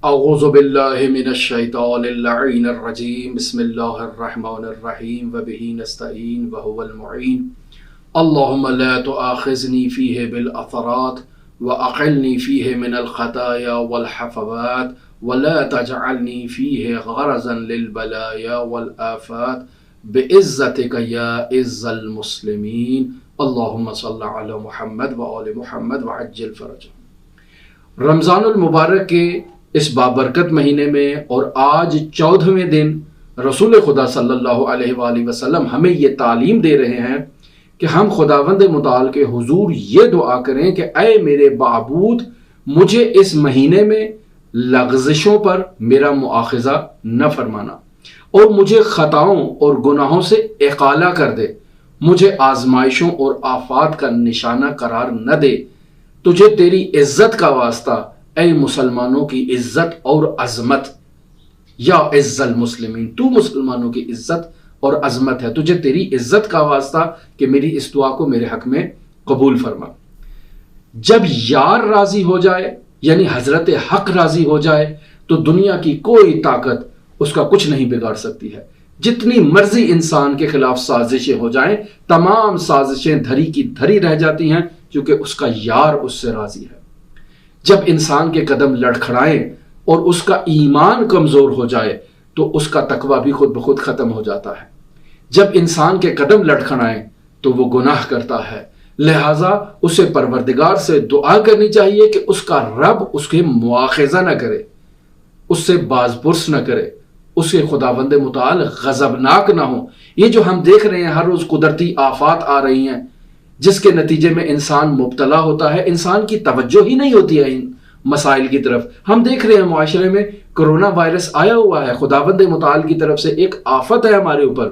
اعوذ باللہ من الشیطان اللعین الرجیم بسم اللہ الرحمن الرحیم وبہ نستعین وہو المعین اللہم لا تؤاخذنی فیہ بالأثرات وأقلنی فیہ من الخطایا والحفوات ولا تجعلنی فیہ غرضا للبلایا والآفات بعزتک یا عز المسلمین اللہم صلی علی محمد وآل محمد وعجل فرجہ۔ رمضان المبارک کے اس بابرکت مہینے میں اور آج 14ویں دن رسول خدا صلی اللہ علیہ وآلہ وسلم ہمیں یہ تعلیم دے رہے ہیں کہ ہم خداوند متعال کے حضور یہ دعا کریں کہ اے میرے معبود مجھے اس مہینے میں لغزشوں پر میرا مؤاخذہ نہ فرمانا اور مجھے خطاؤں اور گناہوں سے اقالہ کر دے، مجھے آزمائشوں اور آفات کا نشانہ قرار نہ دے۔ تجھے تیری عزت کا واسطہ اے مسلمانوں کی عزت اور عظمت، یا عز المسلمین، تو مسلمانوں کی عزت اور عظمت ہے، تجھے تیری عزت کا واسطہ کہ میری اس دعا کو میرے حق میں قبول فرما۔ جب یار راضی ہو جائے یعنی حضرت حق راضی ہو جائے تو دنیا کی کوئی طاقت اس کا کچھ نہیں بگاڑ سکتی ہے۔ جتنی مرضی انسان کے خلاف سازشیں ہو جائیں، تمام سازشیں دھری کی دھری رہ جاتی ہیں کیونکہ اس کا یار اس سے راضی ہے۔ جب انسان کے قدم لڑکھڑائیں اور اس کا ایمان کمزور ہو جائے تو اس کا تقوی بھی خود بخود ختم ہو جاتا ہے۔ جب انسان کے قدم لڑکھڑائیں تو وہ گناہ کرتا ہے، لہٰذا اسے پروردگار سے دعا کرنی چاہیے کہ اس کا رب اس کے مواخذہ نہ کرے، اس سے باز پرس نہ کرے، اس کے خداوند متعال غضبناک نہ ہو۔ یہ جو ہم دیکھ رہے ہیں ہر روز قدرتی آفات آ رہی ہیں جس کے نتیجے میں انسان مبتلا ہوتا ہے، انسان کی توجہ ہی نہیں ہوتی ہے ان مسائل کی طرف۔ ہم دیکھ رہے ہیں معاشرے میں کرونا وائرس آیا ہوا ہے، خداوند متعال کی طرف سے ایک آفت ہے ہمارے اوپر،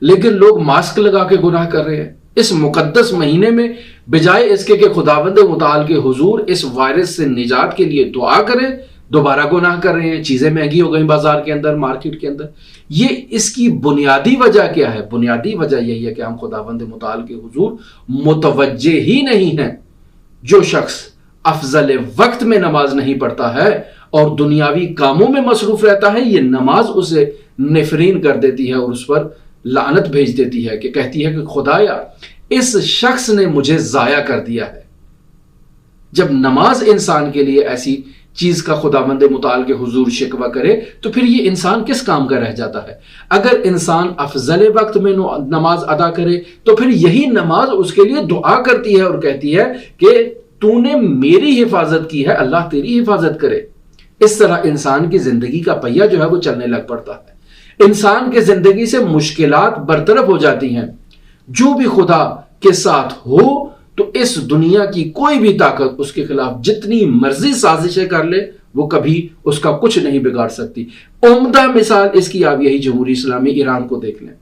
لیکن لوگ ماسک لگا کے گناہ کر رہے ہیں۔ اس مقدس مہینے میں بجائے اس کے کہ خداوند متعال کے حضور اس وائرس سے نجات کے لیے دعا کریں، دوبارہ گناہ کر رہے ہیں۔ چیزیں مہنگی ہو گئیں بازار کے اندر، مارکیٹ کے اندر۔ یہ اس کی بنیادی وجہ کیا ہے؟ بنیادی وجہ یہی ہے کہ ہم خداوند متعال کے حضور متوجہ ہی نہیں ہیں۔ جو شخص افضل وقت میں نماز نہیں پڑھتا ہے اور دنیاوی کاموں میں مصروف رہتا ہے، یہ نماز اسے نفرین کر دیتی ہے اور اس پر لعنت بھیج دیتی ہے کہ کہتی ہے کہ خدایا اس شخص نے مجھے ضائع کر دیا ہے۔ جب نماز انسان کے لیے ایسی چیز کا خداوند متعال کے حضور شکوہ کرے تو پھر یہ انسان کس کام کا رہ جاتا ہے؟ اگر انسان افضل وقت میں نماز ادا کرے تو پھر یہی نماز اس کے لیے دعا کرتی ہے اور کہتی ہے کہ تو نے میری حفاظت کی ہے، اللہ تیری حفاظت کرے۔ اس طرح انسان کی زندگی کا پہیہ جو ہے وہ چلنے لگ پڑتا ہے، انسان کی زندگی سے مشکلات برطرف ہو جاتی ہیں۔ جو بھی خدا کے ساتھ ہو تو اس دنیا کی کوئی بھی طاقت اس کے خلاف جتنی مرضی سازشیں کر لے وہ کبھی اس کا کچھ نہیں بگاڑ سکتی۔ عمدہ مثال اس کی آپ یہی جمہوری اسلامی ایران کو دیکھ لیں۔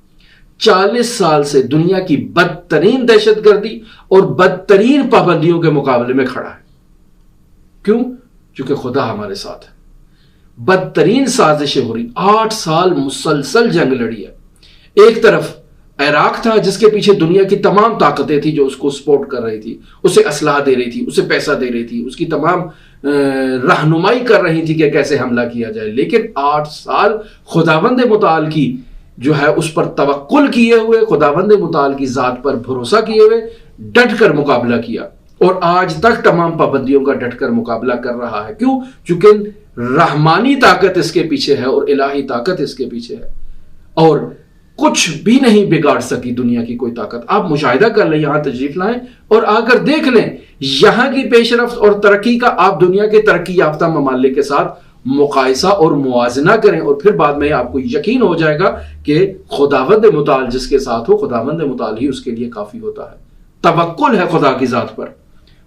40 سال سے دنیا کی بدترین دہشت گردی اور بدترین پابندیوں کے مقابلے میں کھڑا ہے۔ کیوں؟ چونکہ خدا ہمارے ساتھ ہے۔ بدترین سازشیں ہو رہی، 8 سال مسلسل جنگ لڑی ہے۔ ایک طرف عراق تھا جس کے پیچھے دنیا کی تمام طاقتیں تھیں جو اس کو سپورٹ کر رہی تھی، اسے اسلحہ دے رہی تھی، اسے پیسہ دے رہی تھی، اس کی تمام رہنمائی کر رہی تھی کہ کیسے حملہ کیا جائے، لیکن 8 سال خداوند متعال کی جو ہے اس پر توکل کیے ہوئے، خداوند متعال کی ذات پر بھروسہ کیے ہوئے ڈٹ کر مقابلہ کیا اور آج تک تمام پابندیوں کا ڈٹ کر مقابلہ کر رہا ہے۔ کیوں؟ چونکہ رحمانی طاقت اس کے پیچھے ہے اور الہی طاقت اس کے پیچھے ہے اور کچھ بھی نہیں بگاڑ سکی دنیا کی کوئی طاقت۔ آپ مشاہدہ کر لیں، یہاں تشریف لائیں اور آ کر دیکھ لیں یہاں کی پیش رفت اور ترقی کا آپ دنیا کے ترقی یافتہ ممالک کے ساتھ مقایسہ اور موازنہ کریں اور پھر بعد میں آپ کو یقین ہو جائے گا کہ خداوند متعال جس کے ساتھ ہو، خداوند متعال ہی اس کے لیے کافی ہوتا ہے۔ توکل ہے خدا کی ذات پر،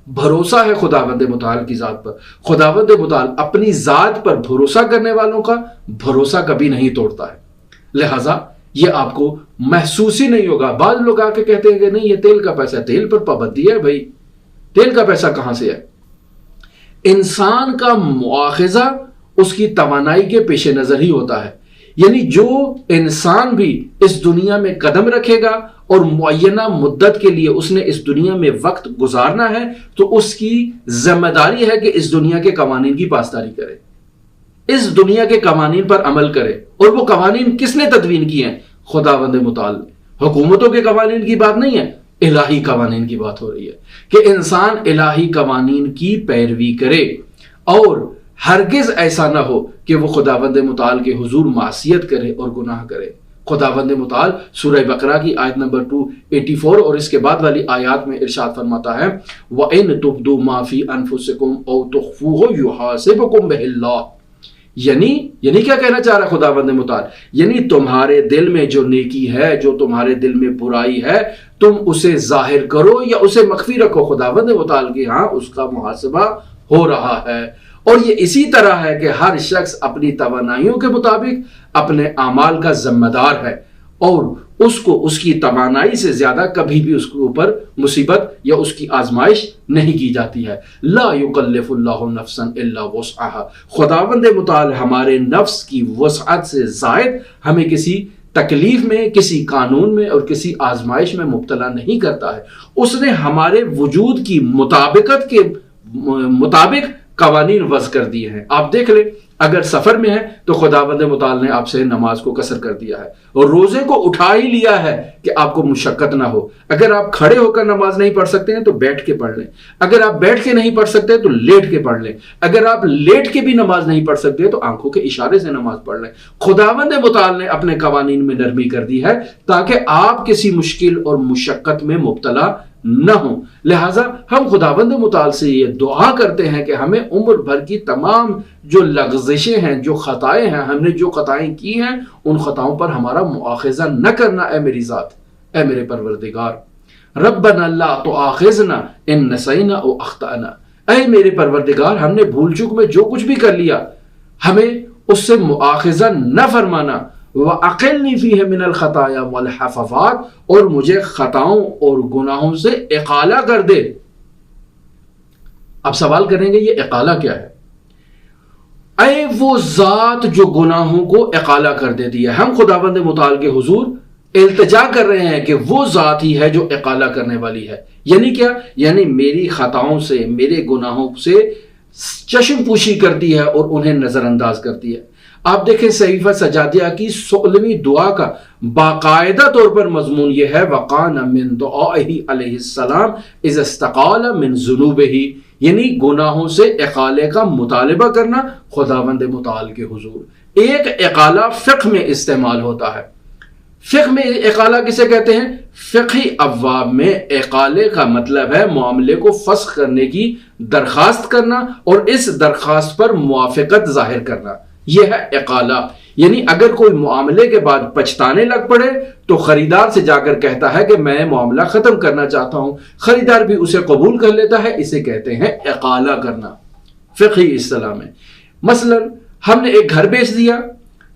بھروسہ ہے خداوند متعال کی ذات پر۔ خداوند متعال اپنی ذات پر بھروسہ کرنے والوں کا بھروسہ کبھی نہیں توڑتا ہے، لہٰذا یہ آپ کو محسوس ہی نہیں ہوگا۔ بعض لوگ آ کے کہتے ہیں کہ نہیں یہ تیل کا پیسہ ہے، تیل پر پابندی ہے بھائی، تیل کا پیسہ کہاں سے ہے؟ انسان کا مواخذہ اس کی توانائی کے پیش نظر ہی ہوتا ہے، یعنی جو انسان بھی اس دنیا میں قدم رکھے گا اور معینہ مدت کے لیے اس نے اس دنیا میں وقت گزارنا ہے تو اس کی ذمہ داری ہے کہ اس دنیا کے قوانین کی پاسداری کرے۔ اس دنیا کے قوانین پر عمل کرے. اور وہ قوانین کس نے تدوین کی ہیں؟ خداوند متعال نے. حکومتوں کے قوانین کی بات نہیں ہے، الہی قوانین کی بات ہو رہی ہے کہ انسان الہی قوانین کی پیروی کرے اور ہرگز ایسا نہ ہو کہ وہ خداوند متعال کے حضور معصیت کرے اور گناہ کرے. خداوند متعال سورہ بقرہ کی آیت نمبر 284 اور اس کے بعد والی آیات میں ارشاد فرماتا ہے وَإِن تُبْدُوا مَا فِي أَنفُسِكُمْ أَوْ تُخْفُوهُ يُحَاسِبْكُم بِهِ اللَّهُ. یعنی کیا کہنا چاہ رہا ہے خداوند متعال؟ یعنی تمہارے دل میں جو نیکی ہے، جو تمہارے دل میں برائی ہے، تم اسے ظاہر کرو یا اسے مخفی رکھو، خداوند متعال کے ہاں اس کا محاسبہ ہو رہا ہے. اور یہ اسی طرح ہے کہ ہر شخص اپنی توانائیوں کے مطابق اپنے اعمال کا ذمہ دار ہے اور اس کو اس کی توانائی سے زیادہ کبھی بھی اس کے اوپر مصیبت یا اس کی آزمائش نہیں کی جاتی ہے. لا یکلف اللہ نفسا الا وسعها. خداوند متعال ہمارے نفس کی وسعت سے زائد ہمیں کسی تکلیف میں، کسی قانون میں اور کسی آزمائش میں مبتلا نہیں کرتا ہے. اس نے ہمارے وجود کی مطابقت کے مطابق قوانین وضع کر دیے ہیں. آپ دیکھ لیں، اگر سفر میں ہے تو خداوند متعال نے آپ سے نماز کو قصر کر دیا ہے اور روزے کو اٹھا ہی لیا ہے کہ آپ کو مشقت نہ ہو. اگر آپ کھڑے ہو کر نماز نہیں پڑھ سکتے ہیں تو بیٹھ کے پڑھ لیں. اگر آپ بیٹھ کے نہیں پڑھ سکتے تو لیٹ کے پڑھ لیں. اگر آپ لیٹ کے بھی نماز نہیں پڑھ سکتے تو آنکھوں کے اشارے سے نماز پڑھ لیں. خداوند متعال نے اپنے قوانین میں نرمی کر دی ہے تاکہ آپ کسی مشکل اور مشقت میں مبتلا نہ ہوں. لہٰذا ہم خداوند متعال سے یہ دعا کرتے ہیں کہ ہمیں عمر بھر کی تمام جو لغزشیں ہیں، جو خطائیں ہیں، ہم نے جو خطائیں کی ہیں، ان خطاؤں پر ہمارا مؤاخذہ نہ کرنا. اے میری ذات، اے میرے پروردگار، ربنا لا تؤاخذنا ان نسینا او اخطأنا. اے میرے پروردگار، ہم نے بھول چوک میں جو کچھ بھی کر لیا، ہمیں اس سے مؤاخذہ نہ فرمانا. وَأَقِلْنِي فِيهِ مِنَ الْخَطَايَا وَالْحَفَفَاتِ. اور مجھے خطاؤں اور گناہوں سے اقالہ کر دے. اب سوال کریں گے یہ اقالہ کیا ہے؟ اے وہ ذات جو گناہوں کو اقالہ کر دیتی ہے. ہم خداوند متعال کے حضور التجا کر رہے ہیں کہ وہ ذات ہی ہے جو اقالہ کرنے والی ہے. یعنی کیا؟ یعنی میری خطاؤں سے، میرے گناہوں سے چشم پوشی کرتی ہے اور انہیں نظر انداز کرتی ہے. آپ دیکھیں صحیفہ سجادیہ کی 16ویں دعا کا باقاعدہ طور پر مضمون یہ ہے وَقَانَ مِن دُعَائِهِ علیہ السلام اِذَا اسْتَقَالَ مِن ذُنُوبِهِ. یعنی گناہوں سے اقالے کا مطالبہ کرنا خداوند متعال کے حضور. ایک اقالہ فقہ میں استعمال ہوتا ہے. فقہ میں اقالہ کسے کہتے ہیں؟ فقہی ابواب میں اقالے کا مطلب ہے معاملے کو فسخ کرنے کی درخواست کرنا اور اس درخواست پر موافقت ظاہر کرنا. یہ ہے اقالہ. یعنی اگر کوئی معاملے کے بعد پچھتانے لگ پڑے تو خریدار سے جا کر کہتا ہے کہ میں معاملہ ختم کرنا چاہتا ہوں، خریدار بھی اسے قبول کر لیتا ہے. اسے کہتے ہیں اقالہ کرنا فقہی اصطلاح میں. مثلا ہم نے ایک گھر بیچ دیا.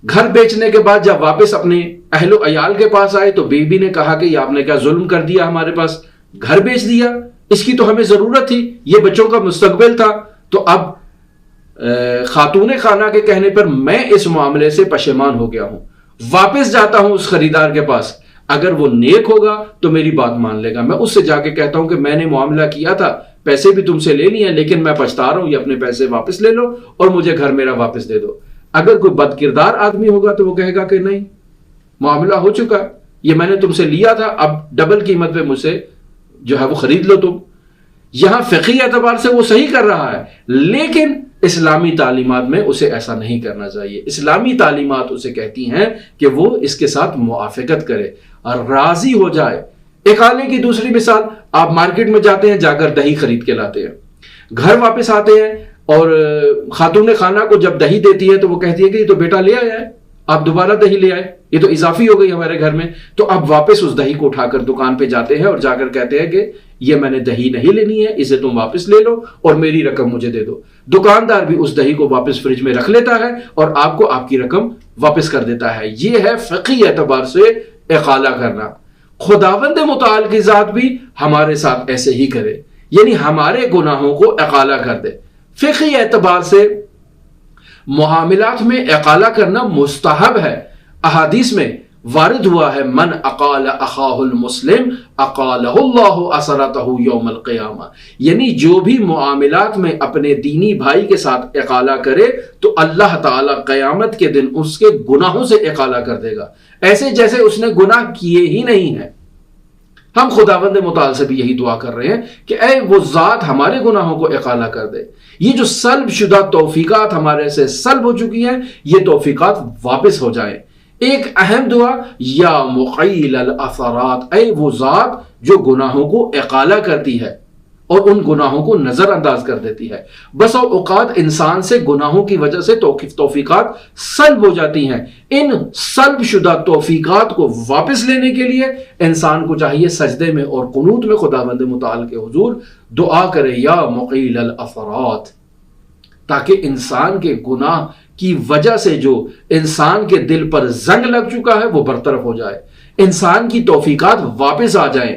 گھر بیچنے کے بعد جب واپس اپنے اہل و عیال کے پاس آئے تو بیوی نے کہا کہ یہ آپ نے کیا ظلم کر دیا، ہمارے پاس گھر بیچ دیا، اس کی تو ہمیں ضرورت تھی، یہ بچوں کا مستقبل تھا. تو اب خاتون خانہ کے کہنے پر میں اس معاملے سے پشیمان ہو گیا ہوں، واپس جاتا ہوں اس خریدار کے پاس. اگر وہ نیک ہوگا تو میری بات مان لے گا. میں اس سے جا کے کہتا ہوں کہ میں نے معاملہ کیا تھا، پیسے بھی تم سے لے لیے لیکن میں پچھتا رہا ہوں، یہ اپنے پیسے واپس لے لو اور مجھے گھر میرا واپس دے دو. اگر کوئی بد کردار آدمی ہوگا تو وہ کہے گا کہ نہیں، معاملہ ہو چکا، یہ میں نے تم سے لیا تھا، اب ڈبل قیمت پہ مجھ سے جو ہے وہ خرید لو تم. یہاں فقہی اعتبار سے وہ صحیح کر رہا ہے، لیکن اسلامی تعلیمات میں اسے ایسا نہیں کرنا چاہیے. اسلامی تعلیمات اسے کہتی ہیں کہ وہ اس کے ساتھ موافقت کرے اور راضی ہو جائے. اقالے کی دوسری مثال، آپ مارکیٹ میں جاتے ہیں، جا کر دہی خرید کے لاتے ہیں، گھر واپس آتے ہیں اور خاتون خانہ کو جب دہی دیتی ہے تو وہ کہتی ہے کہ یہ تو بیٹا لے آیا ہے، آپ دوبارہ دہی لے آئے، یہ تو اضافی ہو گئی ہمارے گھر میں. تو اب واپس اس دہی کو اٹھا کر دکان پہ جاتے ہیں اور جا کر کہتے ہیں کہ یہ میں نے دہی نہیں لینی ہے، اسے تم واپس لے لو اور میری رقم مجھے دے دو. دکاندار بھی اس دہی کو واپس فریج میں رکھ لیتا ہے اور آپ کو آپ کی رقم واپس کر دیتا ہے. یہ ہے فقہی اعتبار سے اقالہ کرنا. خداوند متعال کی ذات بھی ہمارے ساتھ ایسے ہی کرے، یعنی ہمارے گناہوں کو اقالہ کر دے. فقہی اعتبار سے معاملات میں اقالہ کرنا مستحب ہے. احادیث میں وارد ہوا ہے من اقال اخاہ المسلم اقالہ اللہ اثرتہ یوم القیامہ، یعنی جو بھی معاملات میں اپنے دینی بھائی کے ساتھ اقالہ کرے تو اللہ تعالیٰ قیامت کے دن اس کے گناہوں سے اقالہ کر دے گا، ایسے جیسے اس نے گناہ کیے ہی نہیں ہیں۔ ہم خداوند متعال سے بھی یہی دعا کر رہے ہیں کہ اے وہ ذات ہمارے گناہوں کو اقالہ کر دے، یہ جو سلب شدہ توفیقات ہمارے سے سلب ہو چکی ہیں یہ توفیقات واپس ہو جائیں۔ ایک اہم دعا یا مقیل الاثرات، اے وہ ذات جو گناہوں کو اقالہ کرتی ہے اور ان گناہوں کو نظر انداز کر دیتی ہے۔ بس اوقات انسان سے گناہوں کی وجہ سے توفیقات سلب ہو جاتی ہیں، ان سلب شدہ توفیقات کو واپس لینے کے لیے انسان کو چاہیے سجدے میں اور قنوت میں خداوند متعال کے حضور دعا کرے یا مقیل الاثرات، تاکہ انسان کے گناہ کی وجہ سے جو انسان کے دل پر زنگ لگ چکا ہے وہ برطرف ہو جائے، انسان کی توفیقات واپس آ جائیں۔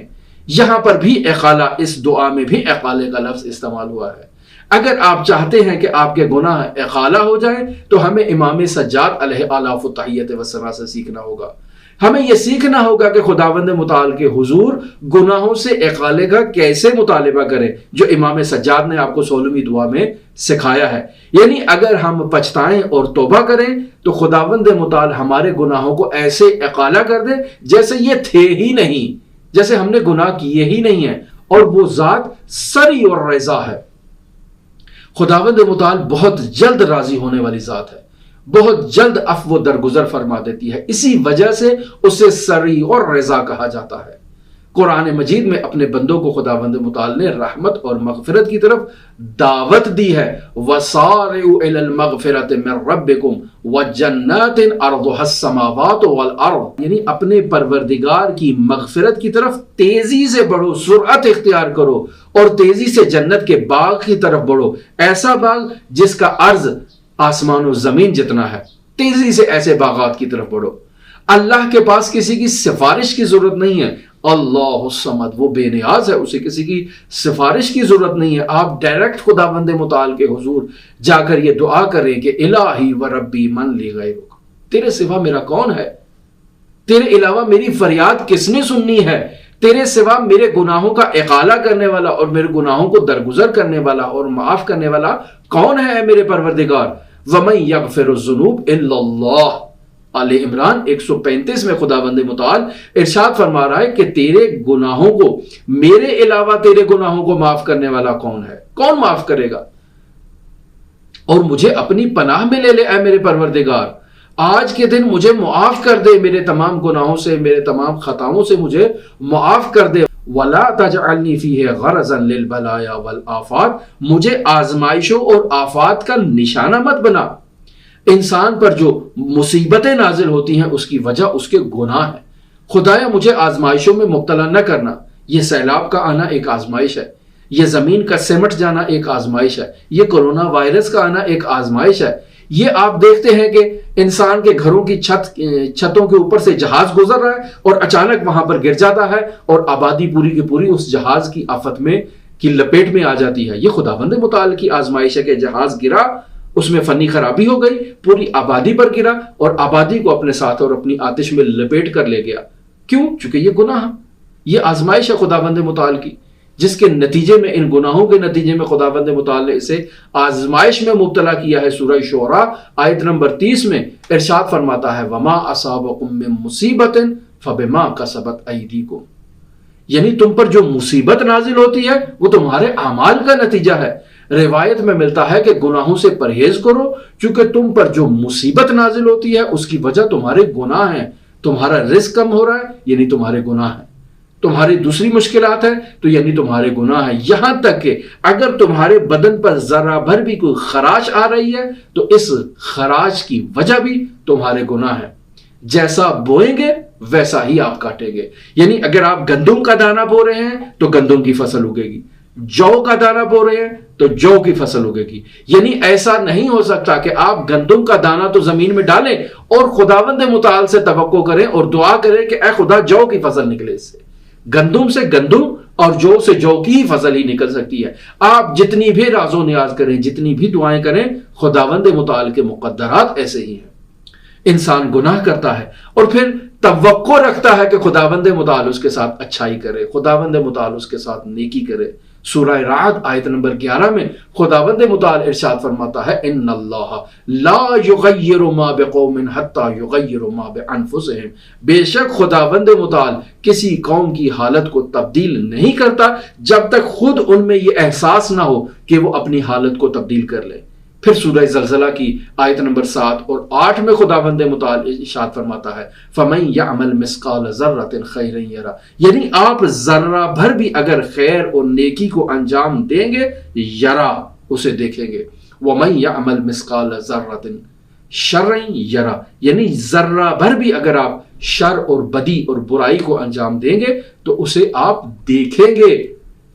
یہاں پر بھی اقالہ، اس دعا میں بھی اقالے کا لفظ استعمال ہوا ہے۔ اگر آپ چاہتے ہیں کہ آپ کے گناہ اقالہ ہو جائیں تو ہمیں امام سجاد علیہ آلاف التحیت والثنا سے سیکھنا ہوگا۔ ہمیں یہ سیکھنا ہوگا کہ خداوند متعال کے حضور گناہوں سے اقالے کا کیسے مطالبہ کریں، جو امام سجاد نے آپ کو 16ویں دعا میں سکھایا ہے۔ یعنی اگر ہم پچھتائیں اور توبہ کریں تو خداوند متعال ہمارے گناہوں کو ایسے اقالہ کر دے جیسے یہ تھے ہی نہیں، جیسے ہم نے گناہ کیے ہی نہیں ہیں، اور وہ ذات سری اور رضا ہے۔ خداوند متعال بہت جلد راضی ہونے والی ذات ہے، بہت جلد عفو و درگزر فرما دیتی ہے، اسی وجہ سے اسے سری اور رضا کہا جاتا ہے۔ قرآن مجید میں اپنے بندوں کو خداوند متعال نے رحمت اور مغفرت کی طرف دعوت دی ہے، وَسَارِعُوا إِلَى الْمَغْفِرَةِ مِنْ رَبِّكُمْ وَجَنَّاتٍ عَرْضُهَا السَّمَاوَاتُ وَالْأَرْضُ، یعنی اپنے پروردگار کی مغفرت کی طرف تیزی سے بڑھو، سرعت اختیار کرو اور تیزی سے جنت کے باغ کی طرف بڑھو، ایسا باغ جس کا عرض آسمان و زمین جتنا ہے، تیزی سے ایسے باغات کی طرف بڑھو۔ اللہ کے پاس کسی کی سفارش کی ضرورت نہیں ہے، اللہ الصمد، وہ بے نیاز ہے، اسے کسی کی سفارش کی ضرورت نہیں ہے۔ آپ ڈائریکٹ خداوند متعال کے حضور جا کر یہ دعا کریں کہ الہی و ربی من لی غیرک، تیرے سوا میرا کون ہے، تیرے علاوہ میری فریاد کس نے سننی ہے، تیرے سوا میرے گناہوں کا اقالہ کرنے والا اور میرے گناہوں کو درگزر کرنے والا اور معاف کرنے والا کون ہے میرے پروردگار۔ وَمَن يَغْفِرُ الذُّنُوبَ إِلَّا اللَّهُ، آل عمران 135 میں خداوند متعال ارشاد فرما رہا ہے کہ تیرے گناہوں کو، میرے علاوہ تیرے گناہوں کو معاف کرنے والا کون ہے، کون معاف کرے گا؟ اور مجھے اپنی پناہ میں لے لے اے میرے پروردگار، آج کے دن مجھے معاف کر دے، میرے تمام گناہوں سے، میرے تمام خطاؤں سے مجھے معاف کر دے۔ وَلَا تَجْعَلْنِي فِيهِ غَرَضًا لِلْبَلَايَا وَالْآفَاتِ، مجھے آزمائشوں اور آفات کا نشانہ مت بنا۔ انسان پر جو مصیبتیں نازل ہوتی ہیں اس کی وجہ اس کے گناہ ہے۔ خدایا مجھے آزمائشوں میں مبتلا نہ کرنا، یہ سیلاب کا آنا ایک آزمائش ہے، یہ زمین کا سمٹ جانا ایک آزمائش ہے، یہ کرونا وائرس کا آنا ایک آزمائش ہے۔ یہ آپ دیکھتے ہیں کہ انسان کے گھروں کی چھتوں کے اوپر سے جہاز گزر رہا ہے اور اچانک وہاں پر گر جاتا ہے اور آبادی پوری کی پوری اس جہاز کی آفت میں کی لپیٹ میں آ جاتی ہے۔ یہ خداوند متعال کی آزمائش ہے کہ جہاز گرا، اس میں فنی خرابی ہو گئی، پوری آبادی پر گرا اور آبادی کو اپنے ساتھ اور اپنی آتش میں لپیٹ کر لے گیا۔ کیوں؟ چونکہ یہ گناہ، یہ آزمائش ہے خداوند متعال کی، جس کے نتیجے میں، ان گناہوں کے نتیجے میں خداوند متعال نے اسے آزمائش میں مبتلا کیا ہے۔ سورہ شعراء آیت نمبر 30 میں ارشاد فرماتا ہے وَمَا أَصَابَكُم مِّن مُّصِيبَةٍ فَبِمَا كَسَبَتْ أَيْدِيكُم، یعنی تم پر جو مصیبت نازل ہوتی ہے وہ تمہارے اعمال کا نتیجہ ہے۔ روایت میں ملتا ہے کہ گناہوں سے پرہیز کرو، چونکہ تم پر جو مصیبت نازل ہوتی ہے اس کی وجہ تمہارے گناہ ہیں۔ تمہارا رزق کم ہو رہا ہے یعنی تمہارے گناہ ہیں، تمہاری دوسری مشکلات ہیں تو یعنی تمہارے گناہ ہیں، یہاں تک کہ اگر تمہارے بدن پر ذرہ بھر بھی کوئی خراش آ رہی ہے تو اس خراش کی وجہ بھی تمہارے گناہ ہیں۔ جیسا بوئیں گے ویسا ہی آپ کاٹیں گے، یعنی اگر آپ گندم کا دانہ بو رہے ہیں تو گندم کی فصل اگے گی، جو کا دانہ بو رہے ہیں تو جو کی فصل اگے گی۔ یعنی ایسا نہیں ہو سکتا کہ آپ گندم کا دانہ تو زمین میں ڈالیں اور خداوند متعال سے توقع کریں اور دعا کریں کہ اے خدا جو کی فصل نکلے اس سے۔ گندم سے گندم اور جو سے جو کی فصل ہی نکل سکتی ہے۔ آپ جتنی بھی راز و نیاز کریں، جتنی بھی دعائیں کریں، خداوند متعال کے مقدرات ایسے ہی ہیں۔ انسان گناہ کرتا ہے اور پھر توقع رکھتا ہے کہ خداوند متعال اس کے ساتھ اچھائی کرے، خداوند متعال اس کے ساتھ نیکی کرے۔ سورہ رعد آیت نمبر 11 میں خداوند متعال ارشاد فرماتا ہے ان اللہ لا یغیر ما بقوم حتی یغیروا ما بانفسہم، بے شک خداوند متعال کسی قوم کی حالت کو تبدیل نہیں کرتا جب تک خود ان میں یہ احساس نہ ہو کہ وہ اپنی حالت کو تبدیل کر لے۔ پھر سورہ زلزلہ کی آیت نمبر 7 اور 8 میں خداوند متعال ارشاد فرماتا ہے فَمَن يَعْمَلْ مِثْقَالَ ذَرَّةٍ خَيْرًا يَرَهُ، یعنی آپ ذرہ بھر بھی اگر خیر اور نیکی کو انجام دیں گے یرا، اسے دیکھیں گے۔ وَمَن يَعْمَلْ مِثْقَالَ ذَرَّةٍ شَرًّا يَرَهُ، یعنی ذرہ بھر بھی اگر آپ شر اور بدی اور برائی کو انجام دیں گے تو اسے آپ دیکھیں گے۔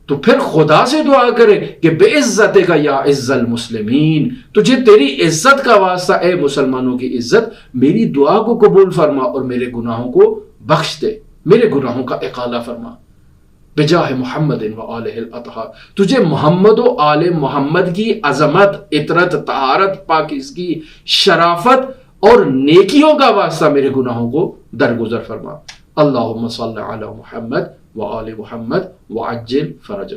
تو پھر خدا سے دعا کرے کہ بے عزت کا یا عز المسلمین، تجھے تیری عزت کا واسطہ اے مسلمانوں کی عزت، میری دعا کو قبول فرما اور میرے گناہوں کو بخش دے، میرے گناہوں کا اقالہ فرما۔ بجاہ محمد و آلہ الاطہار، تجھے محمد و آل محمد کی عظمت، عطرت، طہارت، پاکیزگی، شرافت اور نیکیوں کا واسطہ میرے گناہوں کو درگزر فرما۔ اللہم صلی علی محمد وآل محمد وعجل فرجہ۔